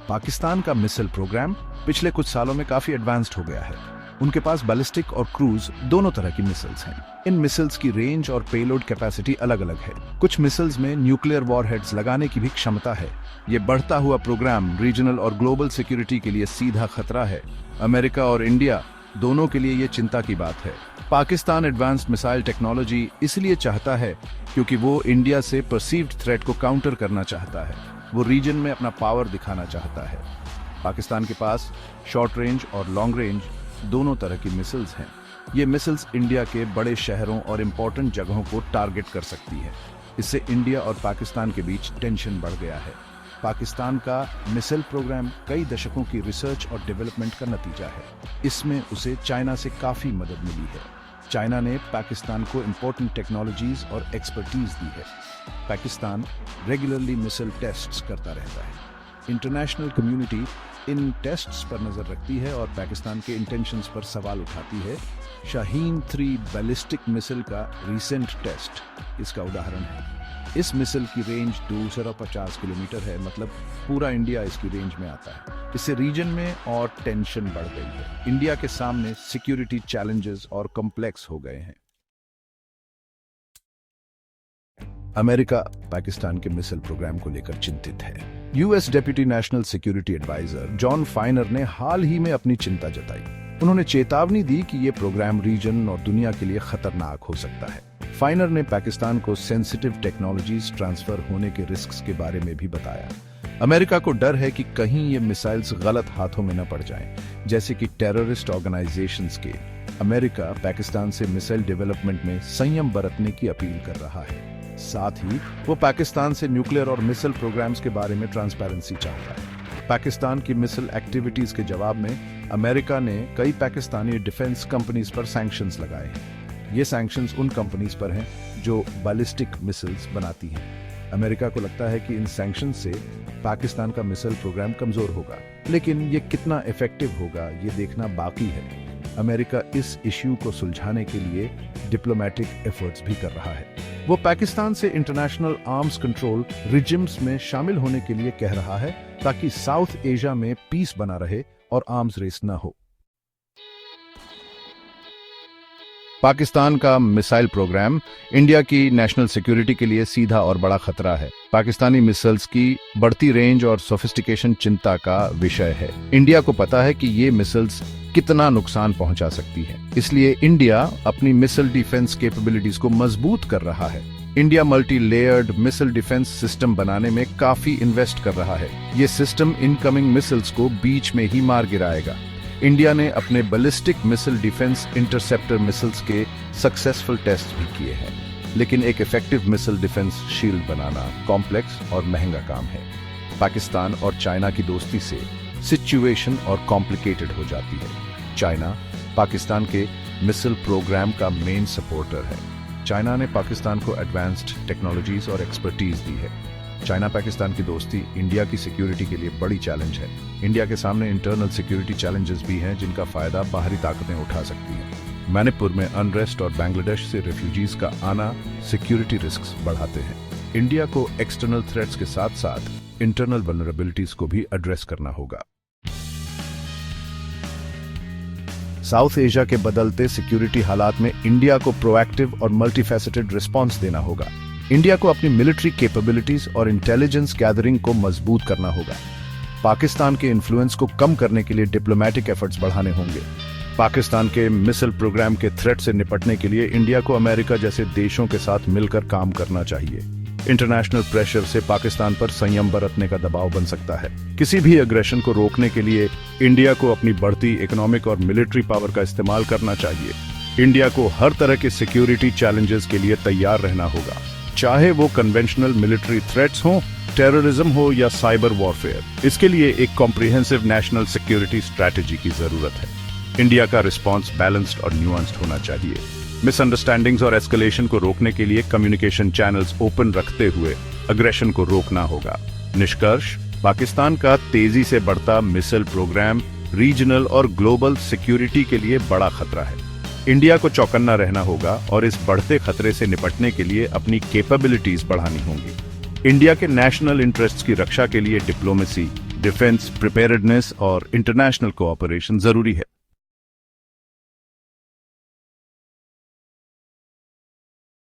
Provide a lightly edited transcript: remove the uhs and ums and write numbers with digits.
पाकिस्तान का missile programme पिछले कुछ सालों में काफी एडवांस्ड हो गया है। उनके पास बैलिस्टिक और क्रूज दोनों तरह की मिसाइल्स हैं। इन मिसाइल्स की रेंज और पेलोड कैपेसिटी अलग अलग है। कुछ मिसाइल्स में न्यूक्लियर वॉरहेड्स लगाने की भी क्षमता है। ये बढ़ता हुआ प्रोग्राम रीजनल और ग्लोबल सिक्योरिटी के लिए सीधा खतरा है। अमेरिका और इंडिया दोनों के लिए ये चिंता की बात है। पाकिस्तान एडवांस्ड मिसाइल टेक्नोलॉजी इसलिए चाहता है क्योंकि वो इंडिया से परसीव्ड थ्रेट को काउंटर करना चाहता है। वो रीजन में अपना पावर दिखाना चाहता है। पाकिस्तान के पास शॉर्ट रेंज और लॉन्ग रेंज दोनों तरह की मिसाइल्स हैं। ये मिसाइल्स इंडिया के बड़े शहरों और इंपॉर्टेंट जगहों को टारगेट कर सकती है। इससे इंडिया और पाकिस्तान के बीच टेंशन बढ़ गया है। पाकिस्तान का मिसाइल प्रोग्राम कई दशकों की रिसर्च और डेवलपमेंट का नतीजा है। इसमें उसे चाइना से काफी मदद मिली है। चाइना ने पाकिस्तान को इंपॉर्टेंट टेक्नोलॉजीज और एक्सपर्टीज दी है। पाकिस्तान रेगुलरली मिसाइल टेस्ट्स करता रहता है। इंटरनेशनल कम्युनिटी इन टेस्ट्स पर नजर रखती है और पाकिस्तान के इंटेंशंस पर सवाल उठाती है। शाहीन 3 बैलिस्टिक मिसाइल का रिसेंट टेस्ट इसका उदाहरण है। इस मिसाइल की रेंज 250 किलोमीटर है, मतलब पूरा इंडिया इसकी रेंज में आता है। इससे रीजन में और टेंशन बढ़ गई है। इंडिया के सामने सिक्योरिटी चैलेंजेस और कॉम्प्लेक्स हो गए हैं। अमेरिका पाकिस्तान के मिसाइल प्रोग्राम को लेकर चिंतित है। US deputy national security adviser John Finer ने हाल ही में अपनी चिंता जताई। उन्होंने चेतावनी दी कि यह प्रोग्राम रीजन और दुनिया के लिए खतरनाक हो सकता है। फाइनर ने पाकिस्तान को सेंसिटिव टेक्नोलॉजीज ट्रांसफर होने के रिस्क्स के बारे में भी बताया। अमेरिका को डर है कि कहीं ये मिसाइल्स गलत हाथों में न पड़ जाएं, जैसे कि टेररिस्ट ऑर्गेनाइजेशंस के। अमेरिका पाकिस्तान से मिसाइल डेवलपमेंट में संयम बरतने की अपील कर रहा है। साथ ही वो पाकिस्तान से न्यूक्लियर और मिसाइल प्रोग्राम्स के बारे में ट्रांसपेरेंसी चाहता है। पाकिस्तान की मिसाइल एक्टिविटीज के जवाब में अमेरिका ने कई पाकिस्तानी डिफेंस कंपनीज पर सैंक्शंस लगाए हैं। ये सैंक्शंस उन कंपनीज पर हैं जो बैलिस्टिक मिसाइल्स बनाती हैं। अमेरिका को लगता है कि इन सैंक्शंस से पाकिस्तान का मिसाइल प्रोग्राम कमजोर होगा, लेकिन ये कितना इफेक्टिव होगा ये देखना बाकी है। अमेरिका इस इश्यू को सुलझाने के लिए डिप्लोमेटिक एफर्ट्स भी कर रहा है। वो पाकिस्तान से इंटरनेशनल आर्म्स कंट्रोल रिजिम्स में शामिल होने के लिए कह रहा है, ताकि साउथ एशिया में पीस बना रहे और आर्म्स रेस न हो। पाकिस्तान का मिसाइल प्रोग्राम इंडिया की नेशनल सिक्योरिटी के लिए सीधा और बड़ा खतरा है। पाकिस्तानी मिसाइल्स की बढ़ती रेंज और सोफिस्टिकेशन चिंता का विषय है। इंडिया को पता है कि ये मिसाइल्स कितना नुकसान पहुंचा सकती है, इसलिए इंडिया अपनी मिसाइल डिफेंस कैपेबिलिटीज को मजबूत कर रहा है। India multi layered missile defence system बनाने में काफी इन्वेस्ट कर रहा है। ये सिस्टम इनकमिंग मिसाइल्स को बीच में ही मार गिराएगा। इंडिया ने अपने ballistic missile defence interceptor missiles के सक्सेसफुल टेस्ट भी किए हैं, लेकिन एक इफेक्टिव मिसाइल डिफेंस शील्ड बनाना कॉम्प्लेक्स और महंगा काम है। पाकिस्तान और चाइना की दोस्ती से सिचुएशन और कॉम्प्लिकेटेड हो जाती है। चाइना पाकिस्तान के मिसाइल प्रोग्राम का मेन सपोर्टर है। चाइना ने पाकिस्तान को एडवांस्ड टेक्नोलॉजीज और एक्सपर्टीज दी है। चाइना पाकिस्तान की दोस्ती इंडिया की सिक्योरिटी के लिए बड़ी चैलेंज है। इंडिया के सामने इंटरनल सिक्योरिटी चैलेंजेस भी हैं, जिनका फायदा बाहरी ताकतें उठा सकती हैं। मणिपुर में अनरेस्ट और बांग्लादेश से रेफ्यूजीज का आना सिक्योरिटी रिस्क्स बढ़ाते हैं। इंडिया को एक्सटर्नल थ्रेट्स के साथ साथ इंटरनल वल्नरेबिलिटीज को भी एड्रेस करना होगा। साउथ एशिया के बदलते सिक्योरिटी हालात में इंडिया को प्रोएक्टिव और मल्टीफैसेटेड रिस्पॉन्स देना होगा। इंडिया को अपनी मिलिट्री कैपेबिलिटीज और इंटेलिजेंस गैदरिंग को मजबूत करना होगा। पाकिस्तान के इन्फ्लुएंस को कम करने के लिए डिप्लोमेटिक एफर्ट्स बढ़ाने होंगे। पाकिस्तान के मिसाइल प्रोग्राम के थ्रेट से निपटने के लिए इंडिया को अमेरिका जैसे देशों के साथ मिलकर काम करना चाहिए। इंटरनेशनल प्रेशर से पाकिस्तान पर संयम बरतने का दबाव बन सकता है। किसी भी अग्रेशन को रोकने के लिए इंडिया को अपनी बढ़ती इकोनॉमिक और मिलिट्री पावर का इस्तेमाल करना चाहिए। इंडिया को हर तरह के सिक्योरिटी चैलेंजेस के लिए तैयार रहना होगा, चाहे वो कन्वेंशनल मिलिट्री थ्रेट्स हो, टेररिज्म हो या साइबर वॉरफेयर। इसके लिए एक कॉम्प्रिहेंसिव नेशनल सिक्योरिटी स्ट्रैटेजी की जरूरत है। इंडिया का रिस्पॉन्स बैलेंस्ड और न्यूआंस्ड होना चाहिए। मिसअंडरस्टैंडिंग्स और एस्केलेशन को रोकने के लिए कम्युनिकेशन चैनल्स ओपन रखते हुए अग्रेशन को रोकना होगा। निष्कर्ष, पाकिस्तान का तेजी से बढ़ता मिसाइल प्रोग्राम रीजनल और ग्लोबल सिक्योरिटी के लिए बड़ा खतरा है। इंडिया को चौकन्ना रहना होगा और इस बढ़ते खतरे से निपटने के लिए अपनी कैपेबिलिटीज बढ़ानी होंगी। इंडिया के नेशनल इंटरेस्ट्स की रक्षा के लिए डिप्लोमेसी, डिफेंस प्रिपेयर्डनेस और इंटरनेशनल कोऑपरेशन जरूरी है।